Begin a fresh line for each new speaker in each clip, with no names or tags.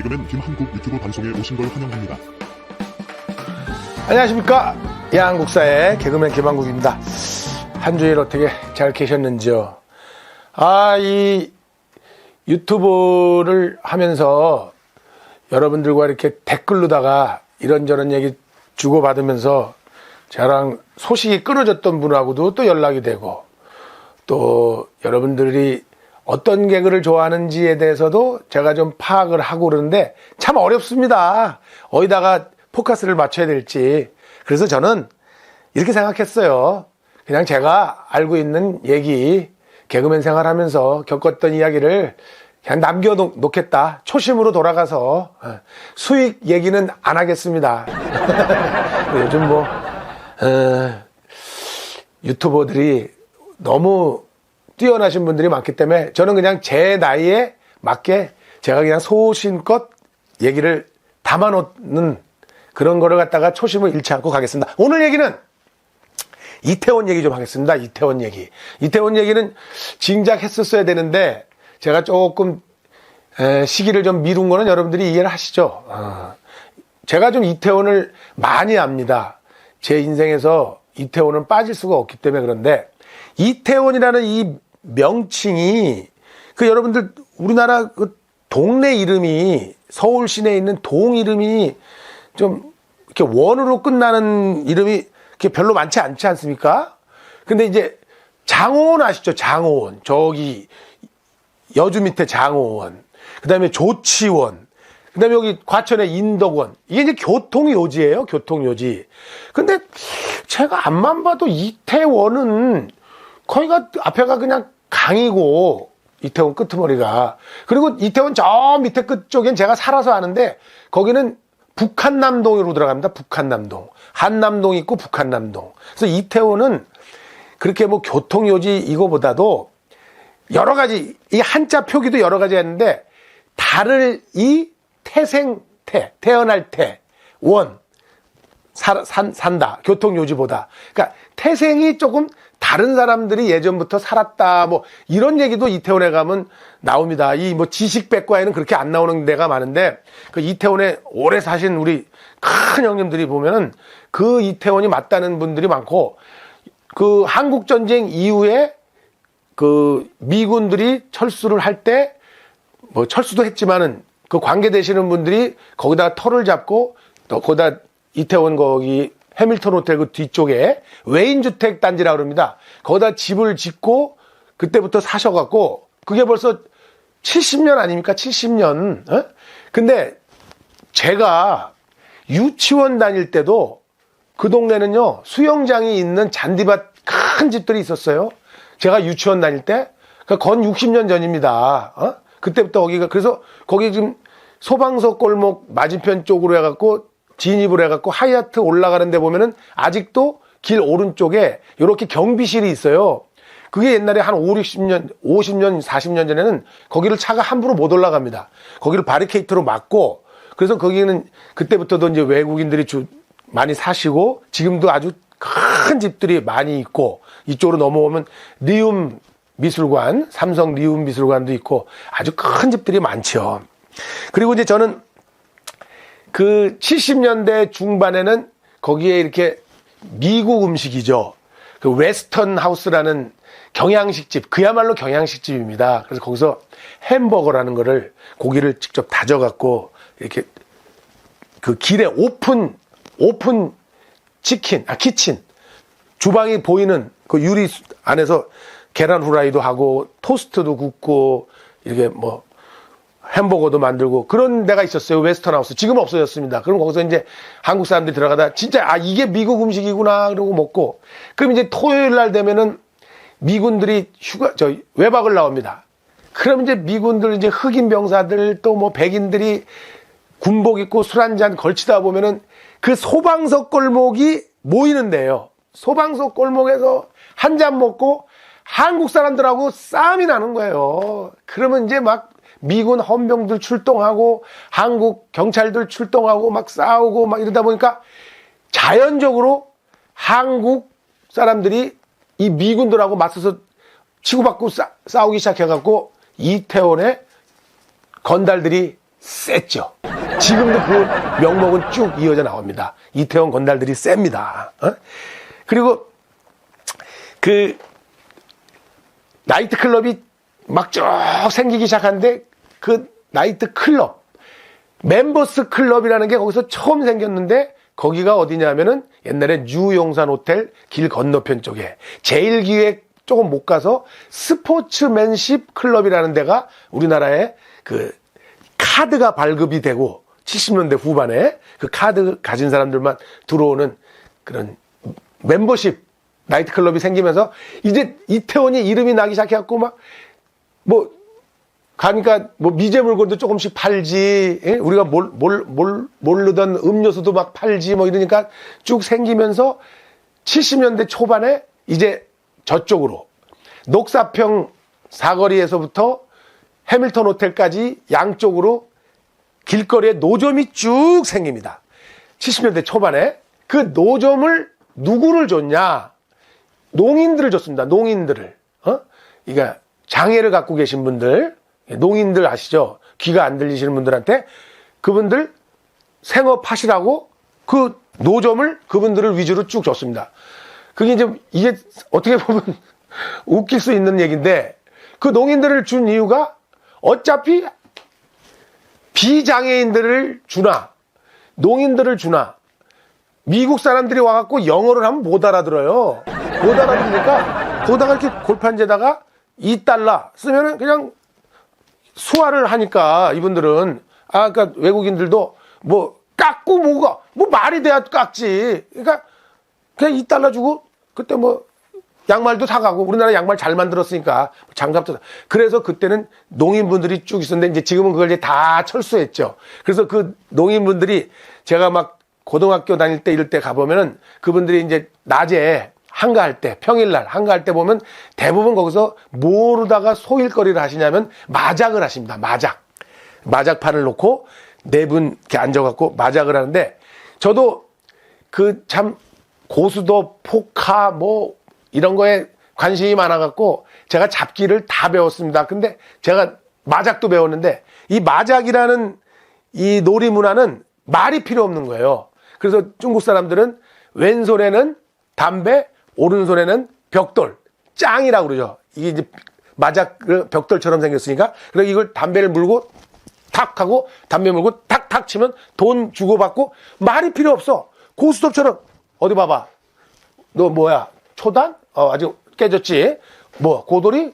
개그맨 김한국 유튜브 방송에 오신 걸 환영합니다.
안녕하십니까. 양국사의 개그맨 김한국입니다. 한 주일 어떻게 잘 계셨는지요? 이 유튜브를 하면서 여러분들과 이렇게 댓글로다가 이런저런 얘기 주고받으면서 저랑 소식이 끊어졌던 분하고도 또 연락이 되고, 또 여러분들이 어떤 개그를 좋아하는지에 대해서도 제가 좀 파악을 하고 그러는데 참 어렵습니다. 어디다가 포커스를 맞춰야 될지. 그래서 저는 이렇게 생각했어요. 그냥 제가 알고 있는 얘기, 개그맨 생활하면서 겪었던 이야기를 그냥 남겨놓겠다. 초심으로 돌아가서 수익 얘기는 안 하겠습니다. 요즘 유튜버들이 너무 뛰어나신 분들이 많기 때문에 저는 그냥 제 나이에 맞게 제가 그냥 소신껏 얘기를 담아놓는 그런 거를 갖다가 초심을 잃지 않고 가겠습니다. 오늘 얘기는 이태원 얘기 좀 하겠습니다. 이태원 얘기. 이태원 얘기는 진작했었어야 되는데 제가 조금 시기를 좀 미룬 거는 여러분들이 이해를 하시죠. 제가 좀 이태원을 많이 압니다. 제 인생에서 이태원은 빠질 수가 없기 때문에. 그런데 이태원이라는 이 명칭이 여러분들 우리나라 그 동네 이름이, 서울 시내에 있는 동 이름이 좀 이렇게 원으로 끝나는 이름이 이렇게 별로 많지 않지 않습니까? 근데 이제 장호원 아시죠? 장호원. 저기 여주 밑에 장호원. 그다음에 조치원. 그다음에 여기 과천에 인덕원. 이게 이제 교통요지예요. 교통요지. 근데 제가 앞만 봐도 이태원은 거기가 앞에가 그냥 강이고, 이태원 끄트머리가. 그리고 이태원 저 밑에 끝 쪽엔 제가 살아서 아는데 거기는 북한남동으로 들어갑니다. 북한남동. 한남동 있고 북한남동. 그래서 이태원은 그렇게 교통요지 이거보다도 여러 가지, 이 한자 표기도 여러 가지 했는데 달을 이 태어날 태, 원, 산다. 교통요지보다. 그러니까 태생이 조금 다른 사람들이 예전부터 살았다. 이런 얘기도 이태원에 가면 나옵니다. 이 지식백과에는 그렇게 안 나오는 데가 많은데, 그 이태원에 오래 사신 우리 큰 형님들이 보면은 그 이태원이 맞다는 분들이 많고, 그 한국전쟁 이후에 그 미군들이 철수를 할 때, 철수도 했지만은 그 관계되시는 분들이 거기다 터를 잡고, 또 거기다 이태원 거기 해밀턴 호텔 그 뒤쪽에 외인주택 단지라고 그럽니다. 거기다 집을 짓고 그때부터 사셔갖고, 그게 벌써 70년 아닙니까? 70년. 근데 제가 유치원 다닐 때도 그 동네는요, 수영장이 있는 잔디밭 큰 집들이 있었어요. 제가 유치원 다닐 때. 건 60년 전입니다. 그때부터 그래서 거기 지금 소방서 골목 맞은편 쪽으로 해갖고 진입을 해갖고 하얏트 올라가는 데 보면은 아직도 길 오른쪽에 이렇게 경비실이 있어요. 그게 옛날에 한 50년, 40년 전에는 거기를 차가 함부로 못 올라갑니다. 거기를 바리케이트로 막고, 그래서 거기는 그때부터도 이제 외국인들이 많이 사시고, 지금도 아주 큰 집들이 많이 있고, 이쪽으로 넘어오면 리움 미술관, 삼성 리움 미술관도 있고, 아주 큰 집들이 많죠. 그리고 이제 저는 그 70년대 중반에는 거기에 이렇게 미국 음식이죠. 그 웨스턴 하우스라는 경양식집, 그야말로 경양식집입니다. 그래서 거기서 햄버거라는 거를, 고기를 직접 다져갖고 이렇게 그 길에 오픈 키친, 주방이 보이는 그 유리 안에서 계란 후라이도 하고 토스트도 굽고 이렇게 햄버거도 만들고 그런 데가 있었어요. 웨스턴 하우스. 지금 없어졌습니다. 그럼 거기서 이제 한국 사람들이 들어가다 진짜 이게 미국 음식이구나 그러고 먹고, 그럼 이제 토요일 날 되면은 미군들이 외박을 나옵니다. 그럼 이제 미군들, 이제 흑인 병사들, 또 백인들이 군복 입고 술 한잔 걸치다 보면은 그 소방서 골목이 모이는데요. 소방서 골목에서 한 잔 먹고 한국 사람들하고 싸움이 나는 거예요. 그러면 이제 미군 헌병들 출동하고 한국 경찰들 출동하고 싸우고 이러다 보니까 자연적으로 한국 사람들이 이 미군들하고 맞서서 치고받고 싸우기 시작해갖고 이태원에 건달들이 셌죠. 지금도 그 명목은 쭉 이어져 나옵니다. 이태원 건달들이 셉니다. 그리고 그 나이트클럽이 막 쭉 생기기 시작하는데 그 나이트클럽, 멤버스 클럽이라는 게 거기서 처음 생겼는데 거기가 어디냐면은 옛날에 뉴용산 호텔 길 건너편 쪽에 제일기획 조금 못 가서 스포츠맨십 클럽이라는 데가 우리나라에 그 카드가 발급이 되고 70년대 후반에 그 카드 가진 사람들만 들어오는 그런 멤버십 나이트클럽이 생기면서 이제 이태원이 이름이 나기 시작해갖고 막 뭐 가니까 뭐 미제 물건도 조금씩 팔지, 예? 우리가 모르던 음료수도 막 팔지 뭐 이러니까 쭉 생기면서 70년대 초반에 이제 저쪽으로 녹사평 사거리에서부터 해밀턴 호텔까지 양쪽으로 길거리에 노점이 쭉 생깁니다. 70년대 초반에 그 노점을 누구를 줬냐? 농인들을 줬습니다. 농인들을. 그러니까 장애를 갖고 계신 분들, 농인들 아시죠? 귀가 안 들리시는 분들한테 그분들 생업하시라고 그 노점을 그분들을 위주로 쭉 줬습니다. 그게 이게 어떻게 보면 웃길 수 있는 얘기인데 그 농인들을 준 이유가 어차피 비장애인들을 주나 농인들을 주나 미국 사람들이 와갖고 영어를 하면 못 알아들어요. 못 알아들으니까 거기다가 이렇게 골판지에다가 $2 쓰면은 그냥 수화를 하니까 이분들은 그러니까 외국인들도 뭐 깎고 뭐가 뭐 말이 돼야 깎지. 그러니까 그냥 $2 주고 그때 뭐 양말도 사가고 우리나라 양말 잘 만들었으니까 장갑도 그래서 그때는 농인분들이 쭉 있었는데 이제 지금은 그걸 이제 다 철수했죠. 그래서 그 농인분들이 제가 막 고등학교 다닐 때 이럴 때 가보면은 그분들이 이제 낮에 한가할 때 평일날 한가할 때 보면 대부분 거기서 뭐로다가 소일거리를 하시냐면 마작을 하십니다. 마작판을 놓고 네 분 이렇게 앉아갖고 마작을 하는데 저도 그 참 고수도 포카 뭐 이런 거에 관심이 많아갖고 제가 잡기를 다 배웠습니다. 근데 제가 마작도 배웠는데 이 마작이라는 이 놀이 문화는 말이 필요 없는 거예요. 그래서 중국 사람들은 왼손에는 담배, 오른손에는 벽돌, 짱이라고 그러죠. 이게 이제 마작 벽돌처럼 생겼으니까 그래서 이걸 담배를 물고 탁 하고 담배 물고 탁탁 치면 돈 주고받고 말이 필요 없어. 고스톱처럼 어디 봐봐. 너 뭐야? 초단? 아직 깨졌지? 뭐 고돌이?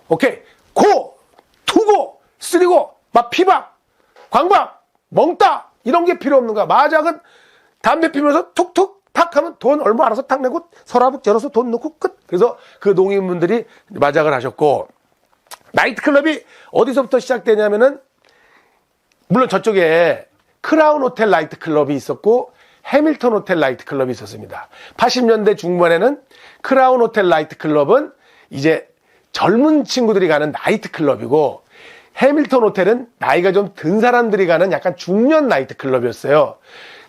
오케이. 고! 투고! 쓰리고! 막 피박! 광박! 멍따! 이런 게 필요 없는 거야. 마작은 담배 피면서 툭툭 탁 하면 돈 얼마 알아서 탁 내고 서랍 열어서 돈 넣고 끝. 그래서 그 농인분들이 마작을 하셨고 나이트클럽이 어디서부터 시작되냐면은 물론 저쪽에 크라운 호텔 나이트클럽이 있었고 해밀턴 호텔 나이트클럽이 있었습니다. 80년대 중반에는 크라운 호텔 나이트클럽은 이제 젊은 친구들이 가는 나이트클럽이고 해밀턴 호텔은 나이가 좀 든 사람들이 가는 약간 중년 나이트클럽이었어요.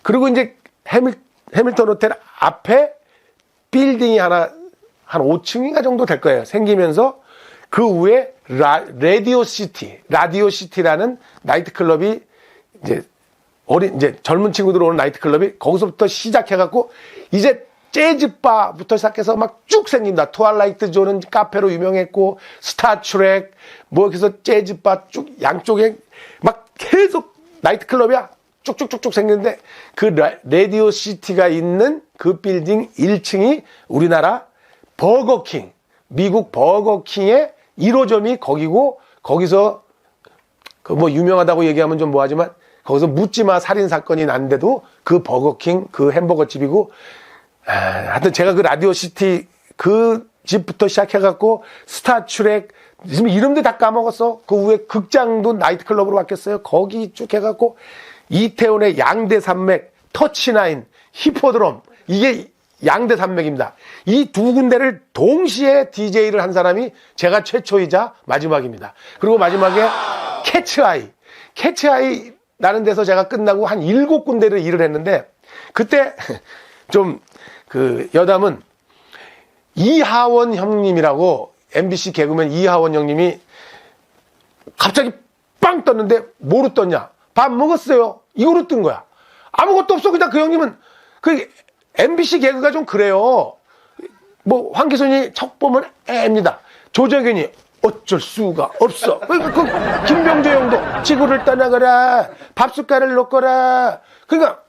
그리고 이제 해밀턴 호텔 앞에 빌딩이 하나 한 5층인가 정도 될 거예요. 생기면서 그 위에 라디오 시티라는 나이트클럽이 이제 젊은 친구들 오는 나이트클럽이 거기서부터 시작해갖고 이제 재즈바부터 시작해서 막 쭉 생깁니다. 트와일라이트 존은 카페로 유명했고 스타트랙 뭐 그래서 재즈바 쭉 양쪽에 막 계속 나이트클럽이야. 쭉쭉쭉쭉 생겼는데 그 라디오 시티가 있는 그 빌딩 1층이 우리나라 버거킹, 미국 버거킹의 1호점이 거기고 거기서 그 뭐 유명하다고 얘기하면 좀 뭐하지만 거기서 묻지마 살인 사건이 난데도 그 버거킹 그 햄버거 집이고 하여튼 제가 그 라디오 시티 그 집부터 시작해갖고 스타트랙 지금 이름도 다 까먹었어. 그 위에 극장도 나이트클럽으로 바뀌었어요. 거기 쭉 해갖고 이태원의 양대산맥, 터치나인, 히포드롬 이게 양대산맥입니다. 이 두 군데를 동시에 DJ를 한 사람이 제가 최초이자 마지막입니다. 그리고 마지막에 캐치아이라는 데서 제가 끝나고 한 7군데를 일을 했는데 그때 좀 그 여담은 이하원 형님이라고 MBC 개그맨 이하원 형님이 갑자기 빵 떴는데 뭐로 떴냐? 밥 먹었어요. 이거로 뜬 거야. 아무것도 없어. 그냥 그 형님은 그 MBC 개그가 좀 그래요. 뭐 황기선이 척 보면 애입니다. 조정현이 어쩔 수가 없어. 김병조 형도 지구를 떠나거라, 밥숟가락을 놓거라. 그러니까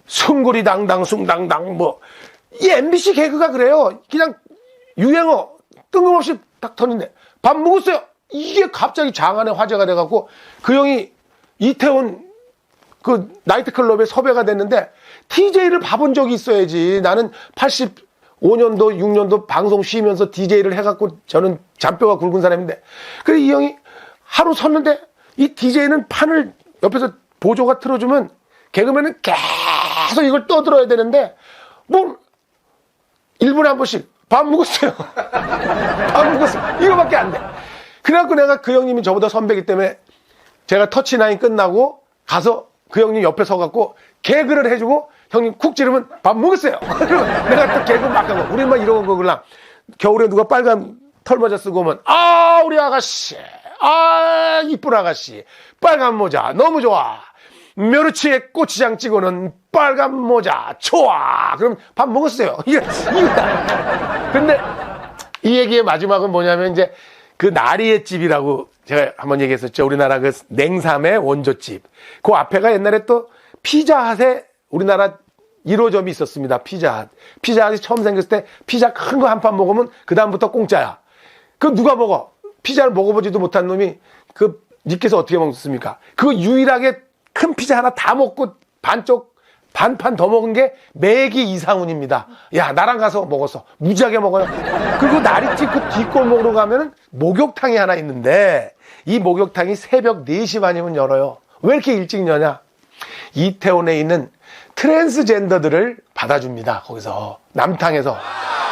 숭구리 당당 숭당당 뭐 이 MBC 개그가 그래요. 그냥 유행어 뜬금없이 딱 터는데 밥 먹었어요. 이게 갑자기 장안의 화제가 돼갖고 그 형이 이태원 그 나이트클럽에 섭외가 됐는데 DJ를 봐본 적이 있어야지. 나는 85년도 6년도 방송 쉬면서 DJ를 해갖고 저는 잔뼈가 굵은 사람인데 그래 이 형이 하루 섰는데 이 DJ는 판을 옆에서 보조가 틀어주면 개그맨은 계속 이걸 떠들어야 되는데 뭐 1분에 한 번씩 밥 먹었어요. 밥 먹었어요. 이거밖에 안 돼. 그래갖고 내가 그 형님이 저보다 선배이기 때문에 제가 터치나인 끝나고 가서 그 형님 옆에 서갖고 개그를 해주고 형님 쿡 지르면 밥 먹었어요. 내가 또 개그 막 하고 우리 막 이러고 그러려면 겨울에 누가 빨간 털모자 쓰고 오면 아 우리 아가씨 아 이쁜 아가씨 빨간 모자 너무 좋아. 멸치에 고추장 찍어놓은 빨간 모자 좋아. 그럼 밥 먹었어요. 이거다. 근데 이 얘기의 마지막은 뭐냐면 이제 그 나리의 집이라고 제가 한번 얘기했었죠. 우리나라 그 냉삼의 원조집. 그 앞에가 옛날에 또 피자핫에 우리나라 1호점이 있었습니다. 피자핫. 피자핫이 처음 생겼을 때 피자 큰 거 한 판 먹으면 그다음부터 공짜야. 그 누가 먹어? 피자를 먹어보지도 못한 놈이 그 니께서 어떻게 먹습니까? 그 유일하게 큰 피자 하나 다 먹고 반판 더 먹은 게 매기 이상훈입니다. 야, 나랑 가서 먹었어. 무지하게 먹어요. 그리고 나리집 그 뒷골목으로 가면은 목욕탕이 하나 있는데 이 목욕탕이 새벽 4시 반이면 열어요. 왜 이렇게 일찍 여냐? 이태원에 있는 트랜스젠더들을 받아줍니다. 거기서. 남탕에서.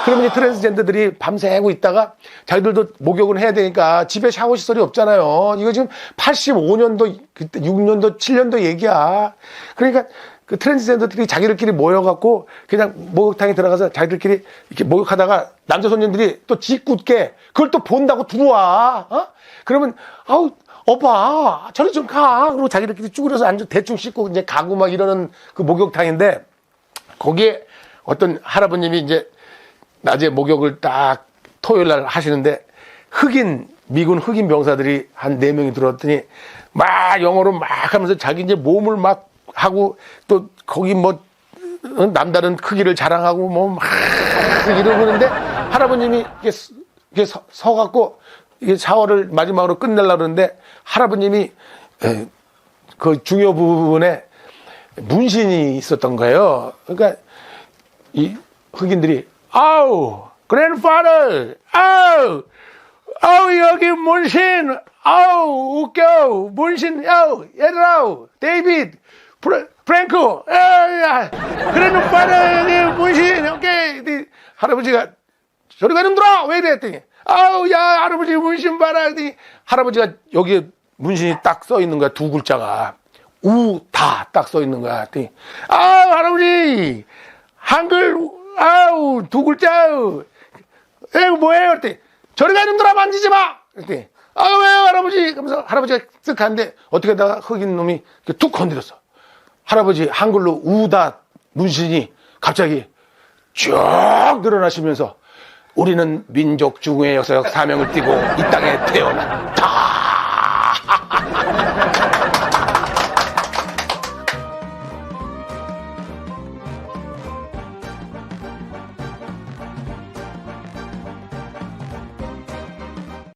그러면 이 트랜스젠더들이 밤새고 있다가 자기들도 목욕을 해야 되니까 집에 샤워 시설이 없잖아요. 이거 지금 85년도, 그때 6년도, 7년도 얘기야. 그러니까 그 트랜스젠더들이 자기들끼리 모여갖고 그냥 목욕탕에 들어가서 자기들끼리 이렇게 목욕하다가 남자 손님들이 또 짓궂게 그걸 또 본다고 들어와. 어? 그러면, 아우, 오빠, 저리 좀 가. 그리고 자기들끼리 쭈그려서 앉아 대충 씻고 이제 가고 막 이러는 그 목욕탕인데 거기에 어떤 할아버님이 이제 낮에 목욕을 딱 토요일 날 하시는데 미군 흑인 병사들이 한 4명이 들어왔더니 막 영어로 막 하면서 자기 이제 몸을 막 하고 또 거기 뭐 남다른 크기를 자랑하고 뭐 막 이러고 그러는데 할아버님이 이게 서갖고 이게 샤워를 마지막으로 끝내려고 그러는데 할아버님이 그 중요 부분에 문신이 있었던 거예요. 그러니까 이 흑인들이 아우, grandfather, 아우, 여기 문신, 아우, 웃겨, 문신, 아우, 얘들아, 데이비드, 프랭크, grandfather, 여기 문신, 오케이. 할아버지가, 저리 가, 놈들아! 왜 이래? 했더니, 아우, 야, 할아버지 문신 봐라. 했더니, 할아버지가 여기에 문신이 딱 써 있는 거야, 2글자가. 우다 딱 써 있는 거야. 했더니, 아우, 할아버지, 한글, 아우, 2글자. 이거 뭐예요? 그랬더니, 저리 가, 놈들아, 만지지 마! 그랬더니, 아우, 왜요, 할아버지? 그러면서 할아버지가 쓱 하는데, 어떻게 하다가 흑인 놈이 툭 건드렸어. 할아버지, 한글로 우다 문신이 갑자기 쭉 늘어나시면서, 우리는 민족 중흥의 역사적 사명을 띠고 이 땅에 태어났다.